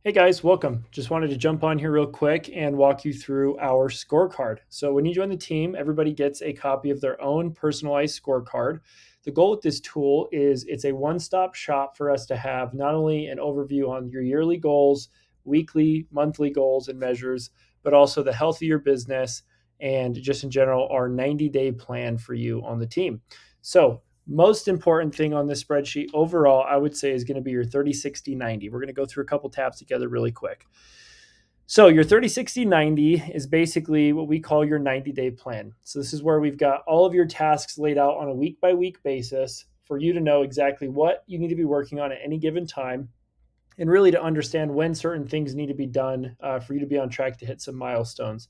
Hey guys, welcome. Just wanted to jump on here real quick and walk you through our scorecard. So, when you join the team, everybody gets a copy of their own personalized scorecard. The goal with this tool is it's a one stop shop for us to have not only an overview on your yearly goals, weekly, monthly goals and measures, but also the health of your business and just in general, our 90-day plan for you on the team. So, most important thing on this spreadsheet overall, I would say, is going to be your 30, 60, 90. We're going to go through a couple tabs together really quick. So, your 30, 60, 90 is basically what we call your 90-day plan. So, this is where we've got all of your tasks laid out on a week by week basis for you to know exactly what you need to be working on at any given time and really to understand when certain things need to be done for you to be on track to hit some milestones.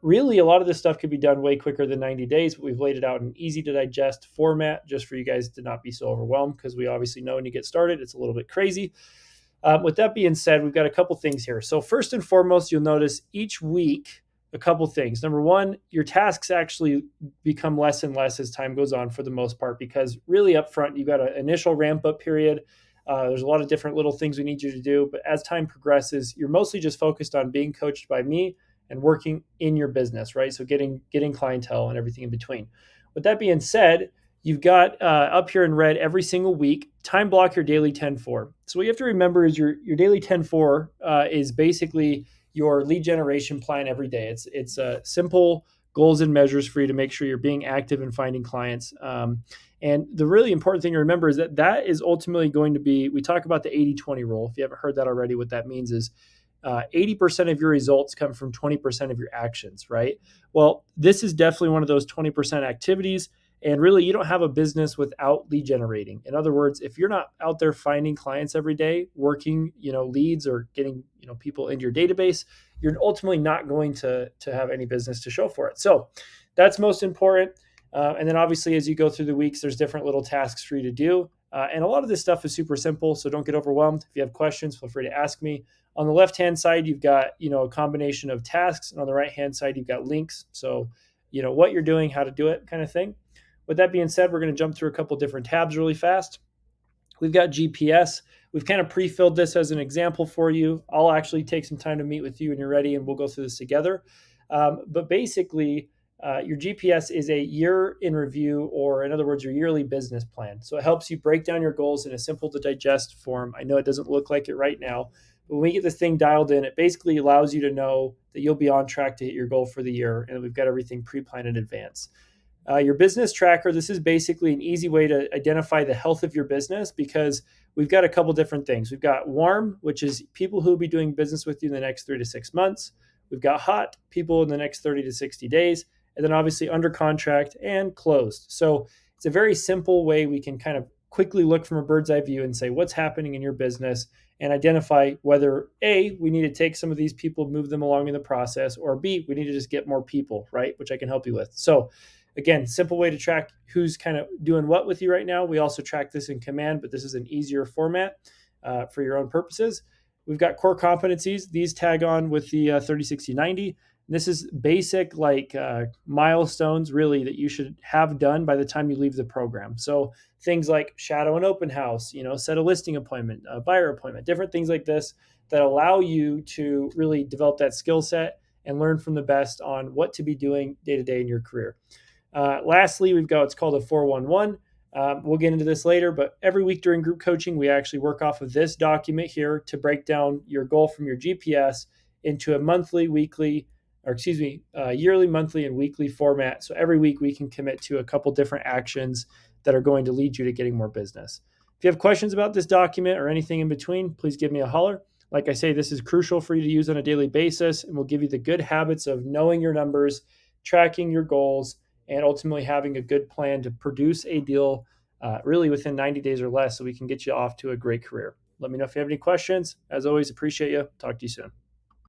Really, a lot of this stuff could be done way quicker than 90 days, but we've laid it out in an easy to digest format just for you guys to not be so overwhelmed because we obviously know when you get started, it's a little bit crazy. With that being said, we've got a couple things here. So, first and foremost, you'll notice each week a couple things. Number one, your tasks actually become less and less as time goes on for the most part because really up front, you've got an initial ramp up period. There's a lot of different little things we need you to do. But as time progresses, you're mostly just focused on being coached by me and working in your business, right? So getting clientele and everything in between. With that being said, you've got up here in red every single week, time block your daily 10-4. So what you have to remember is your daily 10-4 is basically your lead generation plan every day. It's simple goals and measures for you to make sure you're being active and finding clients. And the really important thing to remember is that is ultimately going to be, we talk about the 80-20 rule. If you haven't heard that already, what that means is 80% of your results come from 20% of your actions, right? Well, this is definitely one of those 20% activities. And really, you don't have a business without lead generating. In other words, if you're not out there finding clients every day, working, leads or getting, people into your database, you're ultimately not going to have any business to show for it. So that's most important. And then obviously, as you go through the weeks, there's different little tasks for you to do. And a lot of this stuff is super simple, so don't get overwhelmed. If you have questions, feel free to ask me. On the left-hand side, you've got, a combination of tasks, and on the right-hand side, you've got links. So, what you're doing, how to do it kind of thing. With that being said, we're going to jump through a couple different tabs really fast. We've got GPS. We've kind of pre-filled this as an example for you. I'll actually take some time to meet with you when you're ready, and we'll go through this together. But basically, your GPS is a year in review, or in other words, your yearly business plan. So it helps you break down your goals in a simple to digest form. I know it doesn't look like it right now, but when we get this thing dialed in, it basically allows you to know that you'll be on track to hit your goal for the year, and we've got everything pre-planned in advance. Your business tracker, this is basically an easy way to identify the health of your business because we've got a couple different things. We've got warm, which is people who will be doing business with you in the next 3 to 6 months. We've got hot, people in the next 30 to 60 days. And then obviously under contract and closed. So it's a very simple way we can kind of quickly look from a bird's eye view and say what's happening in your business and identify whether A, we need to take some of these people, move them along in the process, or B, we need to just get more people, right? Which I can help you with. So again, simple way to track who's kind of doing what with you right now. We also track this in Command, but this is an easier format for your own purposes. We've got core competencies. These tag on with the 30, 60, 90. This is basic milestones really that you should have done by the time you leave the program. So things like shadow an open house, set a listing appointment, a buyer appointment, different things like this that allow you to really develop that skill set and learn from the best on what to be doing day to day in your career. Lastly, we've got what's called a 411. We'll get into this later, but every week during group coaching, we actually work off of this document here to break down your goal from your GPS into a monthly, weekly, or excuse me, yearly, monthly, and weekly format. So every week we can commit to a couple different actions that are going to lead you to getting more business. If you have questions about this document or anything in between, please give me a holler. Like I say, this is crucial for you to use on a daily basis and will give you the good habits of knowing your numbers, tracking your goals, and ultimately having a good plan to produce a deal really within 90 days or less so we can get you off to a great career. Let me know if you have any questions. As always, appreciate you. Talk to you soon.